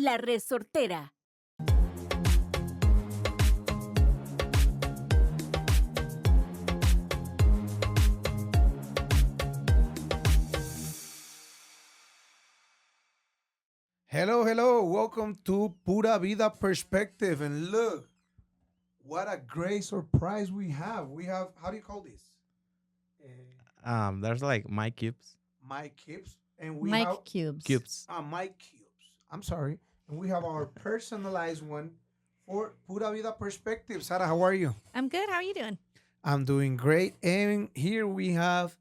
La Resortera. Hello, hello. Welcome to Pura Vida Perspective. And look, what a great surprise we have. We have, how do you call this? There's like mic cubes. Mic cubes. And we Mike have Cubes. Cubes. mic cubes. I'm sorry. And we have our personalized one for Pura Vida Perspective. Sarah, how are you? I'm good. How are you doing? I'm doing great. And here we have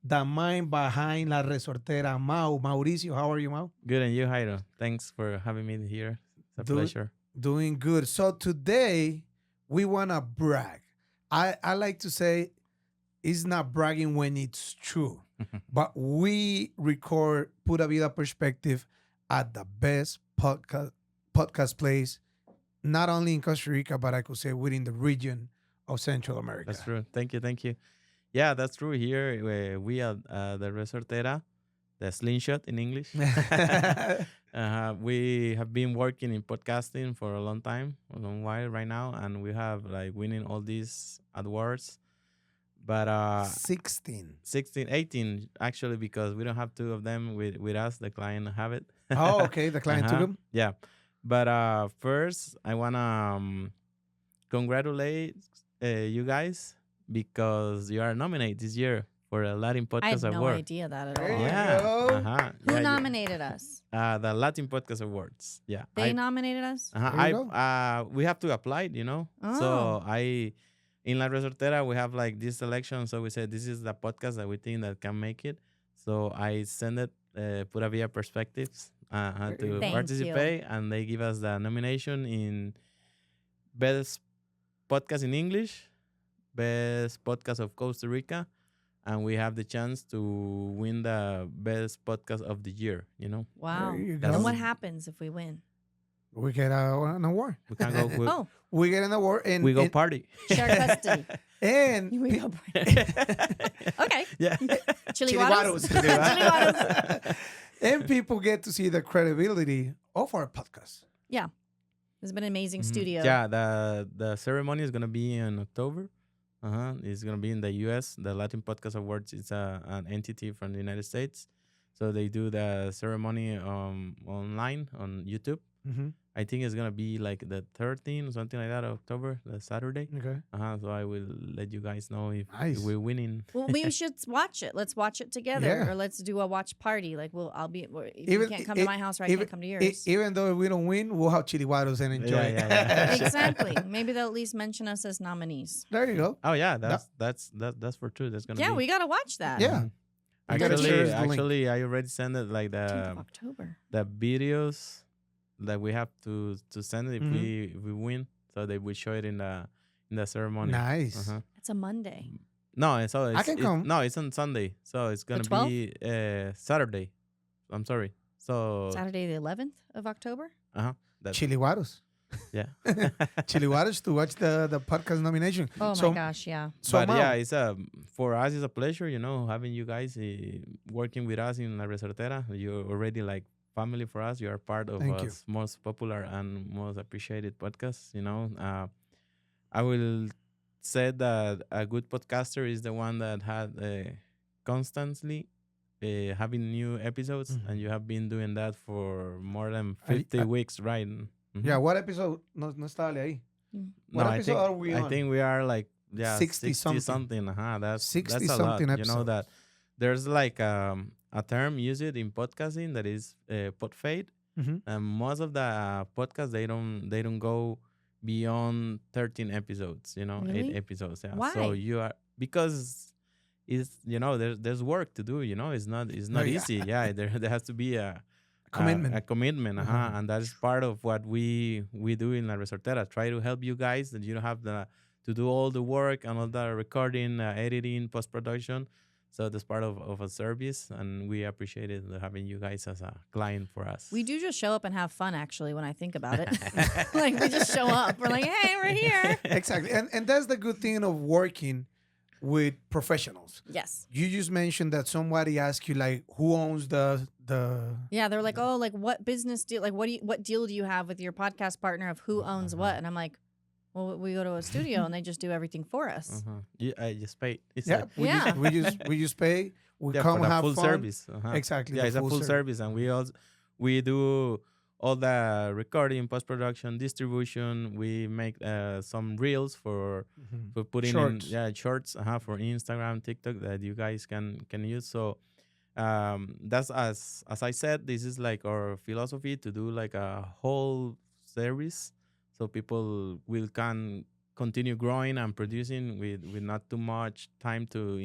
the mind behind La Resortera, Mauricio. How are you, Mau? Good, and you, Jairo? Thanks for having me here. It's a pleasure. Doing good. So today we want to brag. I like to say it's not bragging when it's true, but we record Pura Vida Perspective at the best podcast place, not only in Costa Rica, but I could say within the region of Central America. That's true. Thank you. Yeah, that's true. Here we are the Resortera, the slingshot in English. We have been working in podcasting for a long time, a long while right now, and we have like winning all these awards. But 16. 16, 18 actually, because we don't have two of them with us. The client have it. Oh, okay. The client took them. Yeah, but first I wanna congratulate you guys because you are nominated this year for a Latin I Podcast had no Award. idea that at There all. you Yeah. go. Who Yeah, nominated us? the Latin Podcast Awards. Yeah. They nominated us? There you We have to apply, So Oh. in La Resortera, we have like this selection. So we said, this is the podcast that we think that can make it. So I send it Pura Vida Perspectives to Thank participate. And they give us the nomination in Best Podcast in English, Best Podcast of Costa Rica, and we have the chance to win the Best Podcast of the Year, Wow. There you That's- And go. what happens if we win? We get an award. We can go, Oh, We get an award and we go and, party. share custody. and We pe- go Okay. Yeah. Chiliwados? Chiliwados. And people get to see the credibility of our podcast. It's been an amazing Mhm. studio. Yeah, the ceremony is gonna be in October. It's gonna be in the U.S. The Latin Podcast Awards is an entity from the United States, so they do the ceremony online on YouTube. Mm-hmm. I think it's gonna be like the 13th, something like that, of October, the Saturday. Okay. So I will let you guys know if Nice. we're winning. Well, we should watch it. Let's watch it together, Yeah. or let's do a watch party. Like, I'll be. If Even- you can't come to my house, or I even- can't come to yours. Even though we don't win, we'll have chiliwados and enjoy. Yeah. Exactly. Maybe they'll at least mention us as nominees. There you go. Oh yeah, that's for true. That's gonna Yeah, be. we gotta watch that. Yeah. Mhm. I gotta share the link. Actually, I already sent it like 15th of October. the videos that we have to send it if Mhm. we win, so they will show it in the ceremony. Nice. It's a Monday. No, it's can come. No, it's on Sunday, so it's gonna 12th? be Saturday. I'm sorry. So Saturday, the 11th of October. that, Chiliwados. yeah. Chiliwados to watch the podcast nomination. Oh So- my gosh, yeah. So, But Mau, yeah, it's for us it's a pleasure, having you guys working with us in La Resortera. You're already like family for us. You are part of Thank you. us most popular and most appreciated podcast. I will say that a good podcaster is the one that had constantly having new episodes, Mhm. and you have been doing that for more than Are you- 50 weeks, right? Mhm. yeah, what episode? No estaba ahí. Mm. What I episode think are we I on? think we are like 60 something. something. That's 60 that's a something lot. You know episodes. that there's like a term used in podcasting that is pod fade, Mhm. and most of the podcasts they don't go beyond 13 episodes. 8 Really? episodes. Yeah. Why? So you are because it's there's work to do. It's not yeah. easy. Yeah. There has to be a Commitment. a commitment, Uh-huh. and that is part of what we do in La Resortera. Try to help you guys that you don't have to do all the work and all the recording, editing, post production. So that's part of a service, and we appreciate it having you guys as a client for us. We do just show up and have fun, actually, when I think about it. Like, we just show up. We're like, hey, we're here. Exactly. And that's the good thing of working with professionals. Yes. You just mentioned that somebody asked you like who owns the Yeah, they're like, oh, like what business deal? Like, what deal do you have with your podcast partner of who owns what? And I'm like, well, we go to a studio and they just do everything for us. Yeah, I just pay. It's yeah, like Yeah. we just pay, we yeah, come for the have full fun. service. Exactly, Yeah, the it's a full service. service, and we do all the recording, post production, distribution. We make some reels Mhm. for putting in Shorts. shorts for Instagram, TikTok that you guys can use. So that's as I said, this is like our philosophy to do like a whole service, so people will can continue growing and producing with not too much time to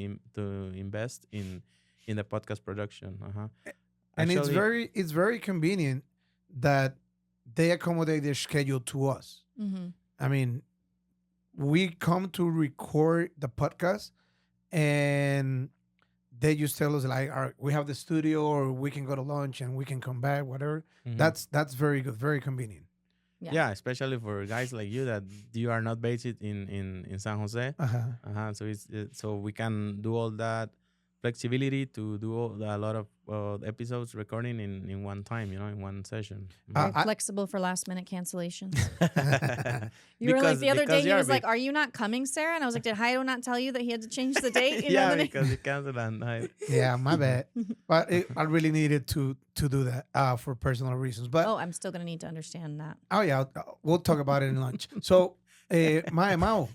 invest in the podcast production. And Actually, it's very convenient that they accommodate their schedule to us. Mm-hmm. I mean, we come to record the podcast and they just tell us like, all right, we have the studio or we can go to lunch and we can come back, whatever. mhm. That's very good, very convenient. Yeah. Yeah, especially for guys like you that you are not based in San Jose. Uh-huh. So so we can do all that flexibility to do a lot of episodes recording in one time, in one session. Very I- flexible for last minute cancellations. Mhm. You were like the other day, you he are was like, "Are you not coming, Sarah?" And I was like, "Did Hayo not tell you that he had to change the date?" You know, yeah, the because you canceled and Yeah, my bad. But I really needed to do that for personal reasons. But oh, I'm still gonna need to understand that. oh yeah, we'll talk about it in lunch. So, Mao,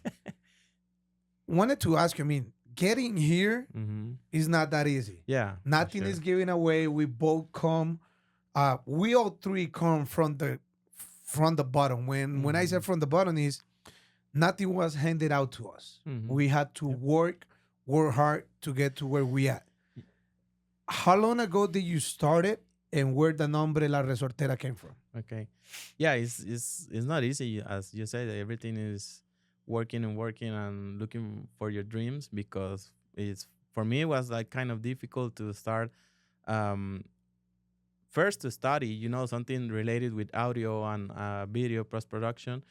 wanted to ask you. I mean, getting here hmm is not that easy. yeah, for Nothing sure. is given away. We both come. We all three come from the bottom. When I say Mhm. from the bottom is nothing was handed out to us. Mhm. We had to Yep. work hard to get to where we at. How long ago did you start it, and where the nombre La Resortera came from? Okay. Yeah, it's not easy as you said. Everything is working and working and looking for your dreams because it's for me it was like kind of difficult to start um first to study, something related with audio and video post production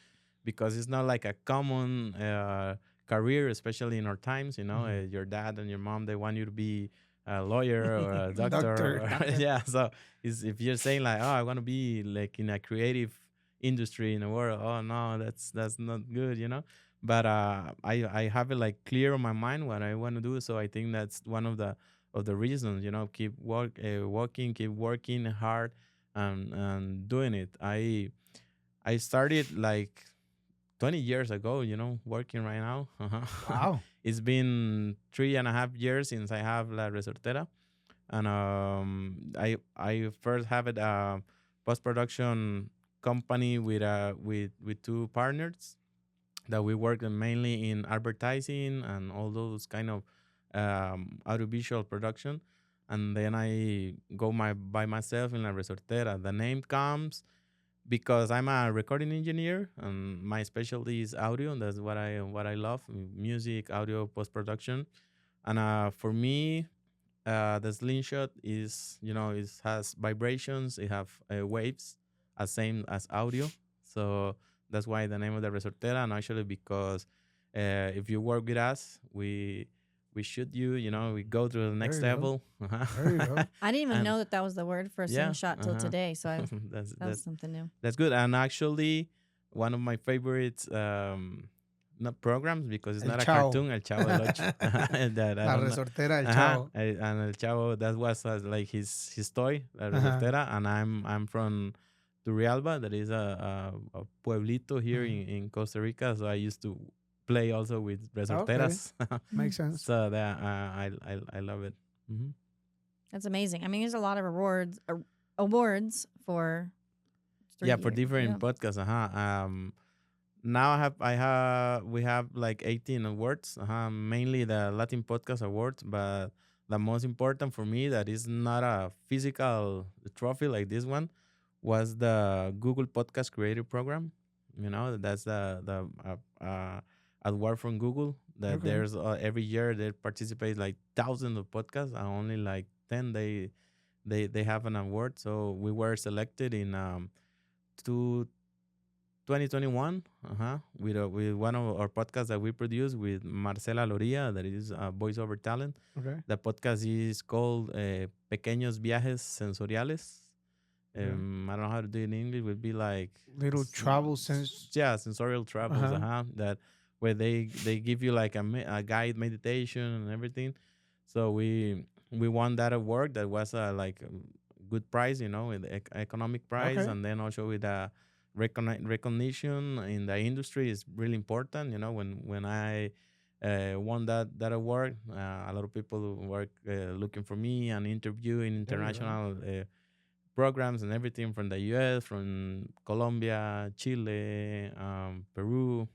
because it's not like a common career, especially in our times. Mhm. Your dad and your mom they want you to be a lawyer or a doctor. Doctor. Yeah, so if you're saying like, oh, I want to be like in a creative industry in the world, oh no, that's not good. But I have it like clear on my mind what I want to do, so I think that's one of the reasons, keep walking, keep working hard and doing it. I started like 20 years ago, working right now. Wow. It's been 3.5 years since I have La Resortera. And I first have it post production company with two partners that we work mainly in advertising and all those kind of audiovisual production. And then I go by myself in La Resortera. The name comes because I'm a recording engineer and my specialty is audio. And that's what I love: music, audio, post production. And for me, the slingshot is it has vibrations, it have waves, as same as audio. So that's why the name of the Resortera. And actually, because if you work with us, we shoot you. We go to the There next you go. level. There you go. I didn't even And know that was the word for a yeah, slingshot till today. So that's that was something new. that's good. And actually, one of my favorite not programs because it's El not a Chao. cartoon. El Chavo del Ocho. That I La don't know. Resortera, El Chavo. And El Chavo, that was like his toy, La Uh-huh. Resortera. And I'm from Turrialba, that is a pueblito here Mhm. in Costa Rica. So I used to play also with Okay. Resorteras. Makes sense. So that I love it. Hmm. That's amazing. I mean, there's a lot of awards for Yeah, for 3 years. different Yeah. podcasts. Now we have like 18 awards. Mainly the Latin Podcast Awards, but the most important for me that is not a physical trophy like this one was the Google Podcast Creator Program. That's the award from Google that Okay. there's every year they participate like thousands of podcasts and only like 10 they have an award. So we were selected in two 2021. With one of our podcasts that we produce with Marcela Loria, that is a voiceover talent. Okay. The podcast is called Pequeños Viajes Sensoriales. Okay. I don't know how to do it in English. Would be like Little travel sense. yeah, sensorial travels. Uh-huh. That where they give you like a guide meditation and everything. So we won that award. That was like a good prize, with economic prize, Okay. and then also with a recognition in the industry is really important. When I won that award, a lot of people were looking for me and interviewing There you go. international programs and everything from the U.S., from Colombia, Chile, Peru.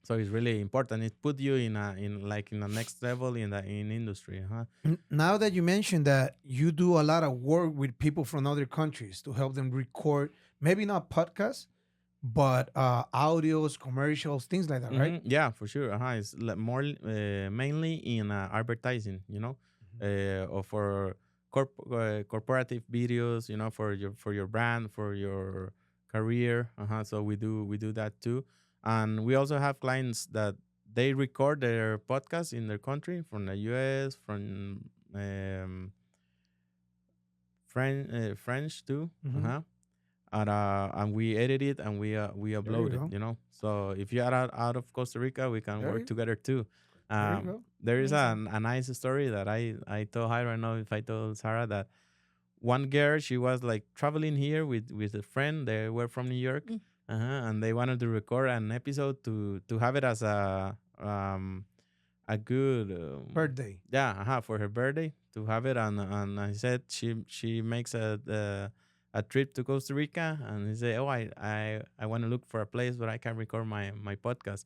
So it's really important. It put you in a next level in industry, huh? Now that you mentioned that you do a lot of work with people from other countries to help them record, maybe not podcasts, but audios, commercials, things like that, right? Yeah, for sure. It's more mainly in advertising, or for corporative videos, for your brand, for your career. So we do that too, and we also have clients that they record their podcasts in their country, from the U.S., from French too. Hmm. And we edit it and we There you upload it. go. So if you are out of Costa Rica, we can There work you, together too. there you go. There is Amazing. a nice story that I told her. I don't know if I told Sarah that one girl, she was like traveling here with a friend. They were from New York, Mm. and they wanted to record an episode to have it as a good Birthday. yeah, for her birthday, to have it. And I said she makes a trip to Costa Rica, and he said, oh, I want to look for a place where I can record my podcast.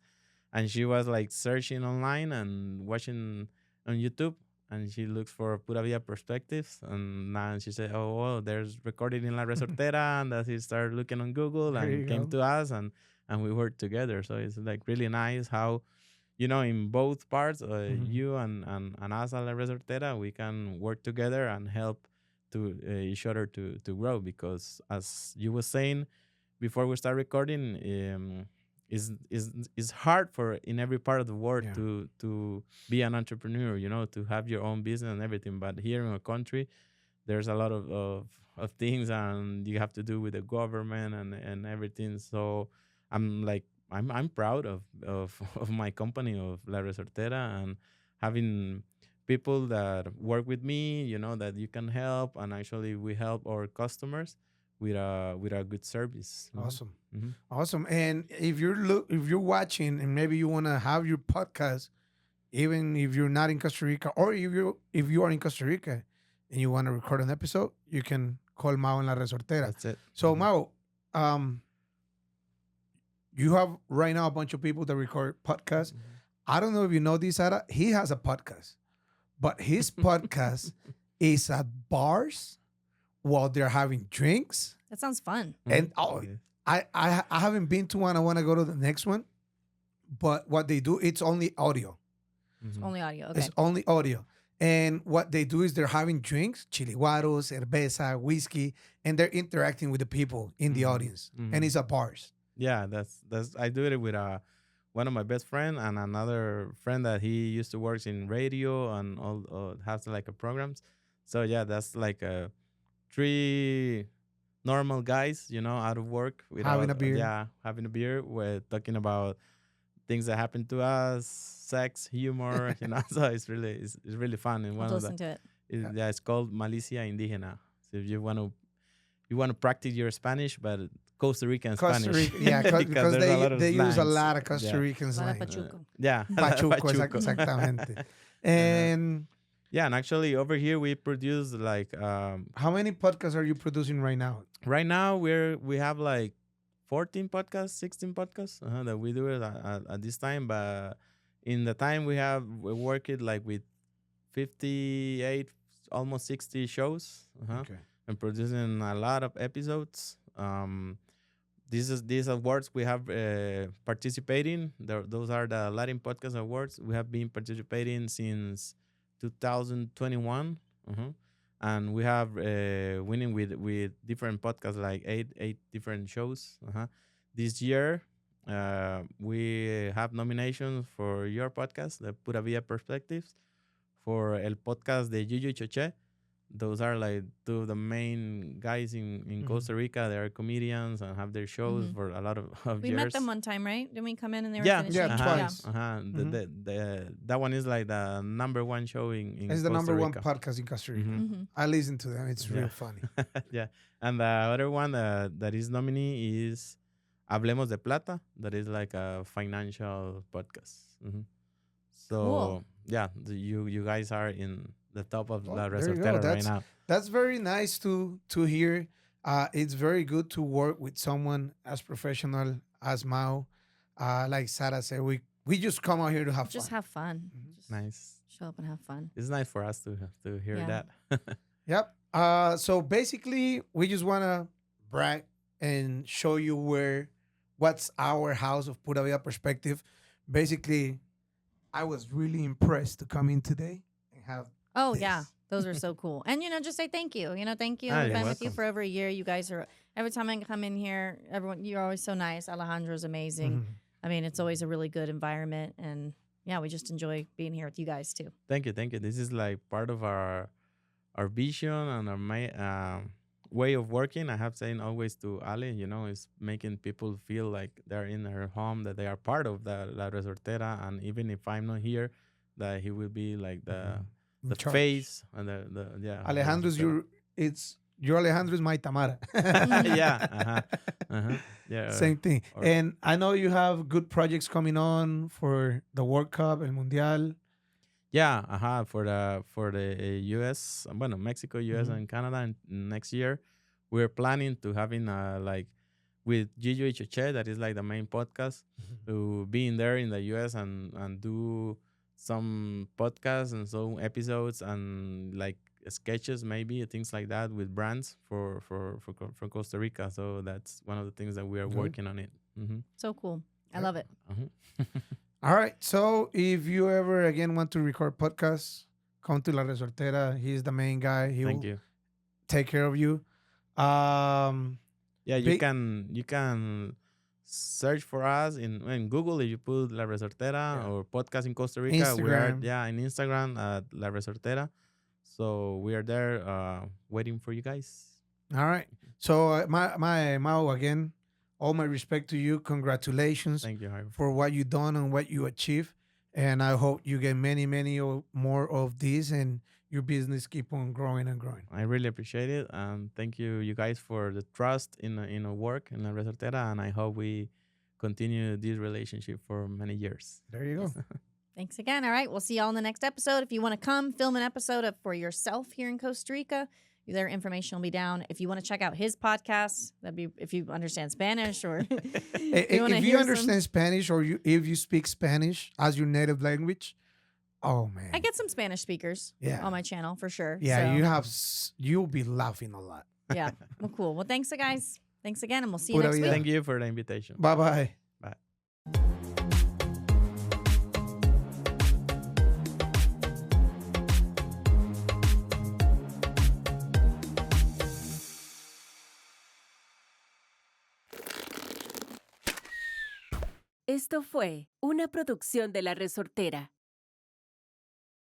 And she was like searching online and watching on YouTube, and she looks for Pura Vida Perspectives, and now she said, oh, well, there's recording in La Resortera, and that she started looking on Google There and you came go. to us, and we worked together. So it's like really nice how, in both parts, Mhm. you and us at La Resortera, we can work together and help to each other to grow. Because as you were saying before we start recording, is hard for in every part of the world Yeah. to be an entrepreneur, to have your own business and everything. But here in our country, there's a lot of things, and you have to do with the government and everything. So I'm like I'm proud of of my company, of La Resortera, and having people that work with me, that you can help. And actually we help our customers with a good service. Awesome. Hmm. Awesome. And if you're watching and maybe you want to have your podcast, even if you're not in Costa Rica, or if you are in Costa Rica and you want to record an episode, you can call Mao en la Resortera. That's it. So Mao, um, you have right now a bunch of people that record podcasts. I don't know if you know this, Ara. He has a podcast, but his podcast is at bars while they're having drinks. That sounds fun. And Yeah. I haven't been to one. I want to go to the next one. But what they do, it's only audio. It's Mhm. only audio. Okay. It's only audio. And what they do is they're having drinks, chiliguaros, cerveza, whiskey, and they're interacting with the people in the Mhm. audience. And Mhm. it's at bars. Yeah, that's I do it with one of my best friend and another friend that he used to works in radio and all has like a programs. So yeah, that's like three normal guys, out of work Having without a beer. yeah, having a beer. We're talking about things that happen to us, sex, humor, So it's really fun. And I'll one of the listen to it. Yeah. yeah, it's called Malicia Indígena. So if you want to practice your Spanish, but Costa Rican Costa Spanish, Rica, yeah, because because there's a they lot of they use a slangs. lot of Costa Yeah, Rican Para slang. Pachuco. yeah, Pachuco, Pachuco. exactamente. Uh-huh. And Yeah, and actually over here we produce like how many podcasts are you producing right now? right now we have like 14 podcasts, 16 podcasts that we do it at this time. But in the time we work it like with 58, almost 60 shows, Okay. and producing a lot of episodes. These awards we have participating. Those are the Latin Podcast Awards. We have been participating since 2021, and we have winning with different podcasts, like eight different shows. this year, we have nominations for your podcast, the Pura Vida Perspectives, for El Podcast de Yuyu y Choche. Those are like two of the main guys in Costa Rica. They are comedians and have their shows for a lot of We years. met them one time, right? Didn't we come in and they were Yeah, finishing? Yeah, twice. That one is like the number one show in It's the Costa number one Rica. podcast in Costa Rica. Mhm. I listen to them. It's real Yeah. funny. Yeah. And the other one that is nominee is Hablemos de Plata. That is like a financial podcast. So, Cool. yeah, you guys are in the top of Well, La there you go. Resortera right now. That's very nice to hear. It's very good to work with someone as professional as Mao. Like Sarah said, we just come out here to have Just fun. have fun. Mhm. Just Nice. show up and have fun. It's nice for us to hear Yeah. that. Yep. So basically, we just want to brag and show you what's our house of Pura Vida Perspective. Basically, I was really impressed to come in today and have. Oh This. yeah, those are so cool. And just say thank you. Thank you. Ah, I've you're been with you welcome. for over a year. You guys are every time I come in here, everyone you're always so nice. Alejandro's amazing. Mhm. I mean, it's always a really good environment, and yeah, we just enjoy being here with you guys too. Thank you. This is like part of our vision and our way of working. I have saying always to Ali, is making people feel like they're in her home, that they are part of the La Resortera, and even if I'm not here, that he will be like In the charge. face and the yeah. La Alejandro's Resortera. your Alejandro's my Tamara. Yeah. Yeah. Same thing. or- And I know you have good projects coming on for the World Cup, El Mundial. Yeah, for the US, bueno, Mexico, US, Mhm. and Canada, and next year, we're planning to having like with Gigi y Choche, that is like the main podcast, to be in there in the US and do some podcasts and some episodes and like sketches, maybe things like that with brands for Costa Rica. So that's one of the things that we are Good. working on it. So cool. I Yep. love it. All right. So if you ever again want to record podcasts, come to La Resortera. He's the main guy. He Thank will you. take care of you. Yeah, you Big- can search for us in Google if you put La Resortera Yeah. or podcast in Costa Rica. We are Instagram. in Instagram at La Resortera. So we are there waiting for you guys. All right. So my Mao again, all my respect to you. Congratulations Thank you, Harvey. for what you done and what you achieved. And I hope you get many more of these and your business keep on growing and growing. I really appreciate it, and thank you guys for the trust in our work in La Resortera, and I hope we continue this relationship for many years. There you go. Thanks again. All right. We'll see y'all in the next episode. If you want to come film an episode for yourself here in Costa Rica, their information will be down. If you want to check out his podcast, that'd be if you understand Spanish or If you understand Spanish or if you speak Spanish as your native language, oh man. I get some Spanish speakers Yeah. on my channel for sure. Yeah, So, you'll be laughing a lot. yeah. Well, cool. Well, thanks, guys. Thanks again, and we'll see you Pura next vida. week. Thank you for the invitation. Bye bye. Bye. Esto fue una producción de La Resortera.